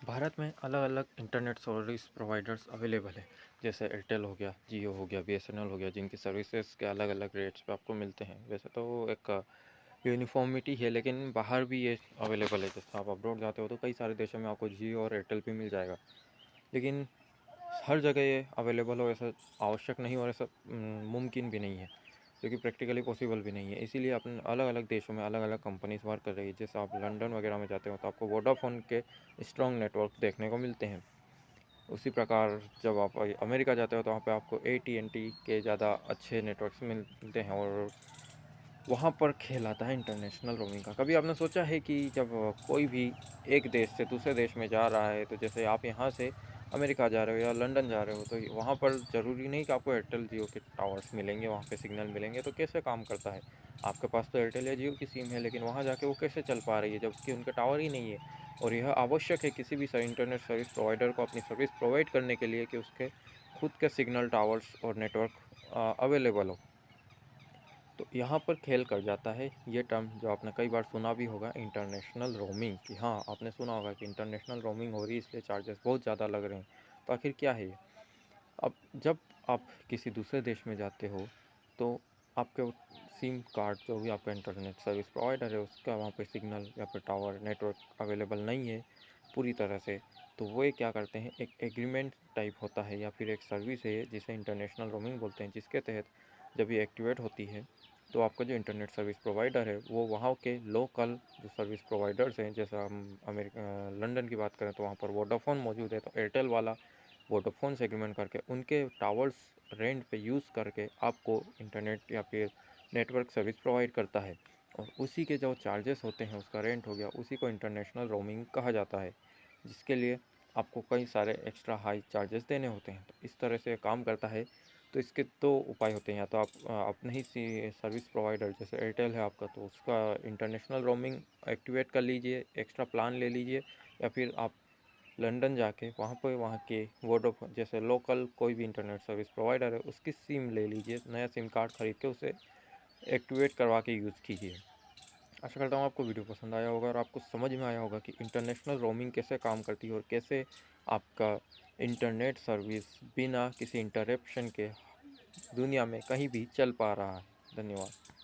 भारत में अलग-अलग internet service providers available है। जैसे एयरटेल हो गया, जियो हो गया, बीएसएनएल हो गया, जिनकी सर्विसेज के अलग-अलग रेट्स पे आपको मिलते हैं। वैसे तो एक यूनिफॉर्मिटी है, लेकिन बाहर भी ये अवेलेबल है। जैसे आप अब्रॉड जाते हो तो कई सारे देशों में आपको जियो और एयरटेल भी मिल जाएगा, लेकिन हर जगह ये अवेलेबल हो ऐसा आवश्यक नहीं और ऐसा मुमकिन भी नहीं है, क्योंकि प्रैक्टिकली पॉसिबल भी नहीं है। इसीलिए अपन अलग अलग देशों में अलग अलग कंपनीज वर्क कर रही है। जैसे आप लंदन वगैरह में जाते हो तो आपको वोडाफोन के स्ट्रॉन्ग नेटवर्क देखने को मिलते हैं। उसी प्रकार जब आप अमेरिका जाते हो तो वहाँ पे आपको AT&T के ज़्यादा अच्छे नेटवर्क्स मिलते हैं, और वहाँ पर खेल आता है इंटरनेशनल रोमिंग का। कभी आपने सोचा है कि जब कोई भी एक देश से दूसरे देश में जा रहा है, तो जैसे आप यहाँ से अमेरिका जा रहे हो या लंदन जा रहे हो, तो वहाँ पर ज़रूरी नहीं कि आपको एयरटेल जियो के टावर्स मिलेंगे, वहाँ पे सिग्नल मिलेंगे। तो कैसे काम करता है? आपके पास तो एयरटेल या जियो की सिम है, लेकिन वहाँ जाके वो कैसे चल पा रही है जबकि उनके टावर ही नहीं है? और यह आवश्यक है किसी भी इंटरनेट सर्विस प्रोवाइडर को अपनी सर्विस प्रोवाइड करने के लिए कि उसके खुद के सिग्नल टावर्स और नेटवर्क अवेलेबल हो। तो यहाँ पर खेल कर जाता है ये टर्म, जो आपने कई बार सुना भी होगा, इंटरनेशनल रोमिंग। कि हाँ, आपने सुना होगा कि इंटरनेशनल रोमिंग हो रही है, इसलिए चार्जेस बहुत ज़्यादा लग रहे हैं। तो आखिर क्या है ये? अब जब आप किसी दूसरे देश में जाते हो, तो आपके सिम कार्ड, जो भी आपका इंटरनेट सर्विस प्रोवाइडर है, उसका वहाँ पे सिग्नल या फिर टावर नेटवर्क अवेलेबल नहीं है पूरी तरह से। तो वो ये क्या करते हैं, एक एग्रीमेंट टाइप होता है या फिर एक सर्विस है जिसे इंटरनेशनल रोमिंग बोलते हैं, जिसके तहत जब ये एक्टिवेट होती है तो आपका जो इंटरनेट सर्विस प्रोवाइडर है वो वहाँ के लोकल जो सर्विस प्रोवाइडर्स हैं, जैसे हम अमेरिका लंदन की बात करें तो वहाँ पर वोडाफोन मौजूद है, तो एयरटेल वाला वोडाफोन से एग्रीमेंट करके उनके टावर्स रेंट पे यूज़ करके आपको इंटरनेट या फिर नेटवर्क सर्विस प्रोवाइड करता है। और उसी के जो चार्जेस होते हैं, उसका रेंट हो गया, उसी को इंटरनेशनल रोमिंग कहा जाता है, जिसके लिए आपको कई सारे एक्स्ट्रा हाई चार्जेस देने होते हैं। तो इस तरह से काम करता है। तो इसके दो उपाय होते हैं, या तो आप अपने ही सर्विस प्रोवाइडर, जैसे एयरटेल है आपका, तो उसका इंटरनेशनल रोमिंग एक्टिवेट कर लीजिए, एक्स्ट्रा प्लान ले लीजिए, या फिर आप लंदन जाके वहाँ के वोडाफोन जैसे लोकल कोई भी इंटरनेट सर्विस प्रोवाइडर है, उसकी सिम ले लीजिए, नया सिम कार्ड खरीद के उसे एक्टिवेट करवा के यूज़ कीजिए। आशा करता हूँ आपको वीडियो पसंद आया होगा और आपको समझ में आया होगा कि इंटरनेशनल रोमिंग कैसे काम करती है और कैसे आपका इंटरनेट सर्विस बिना किसी इंटरप्शन के दुनिया में कहीं भी चल पा रहा है। धन्यवाद।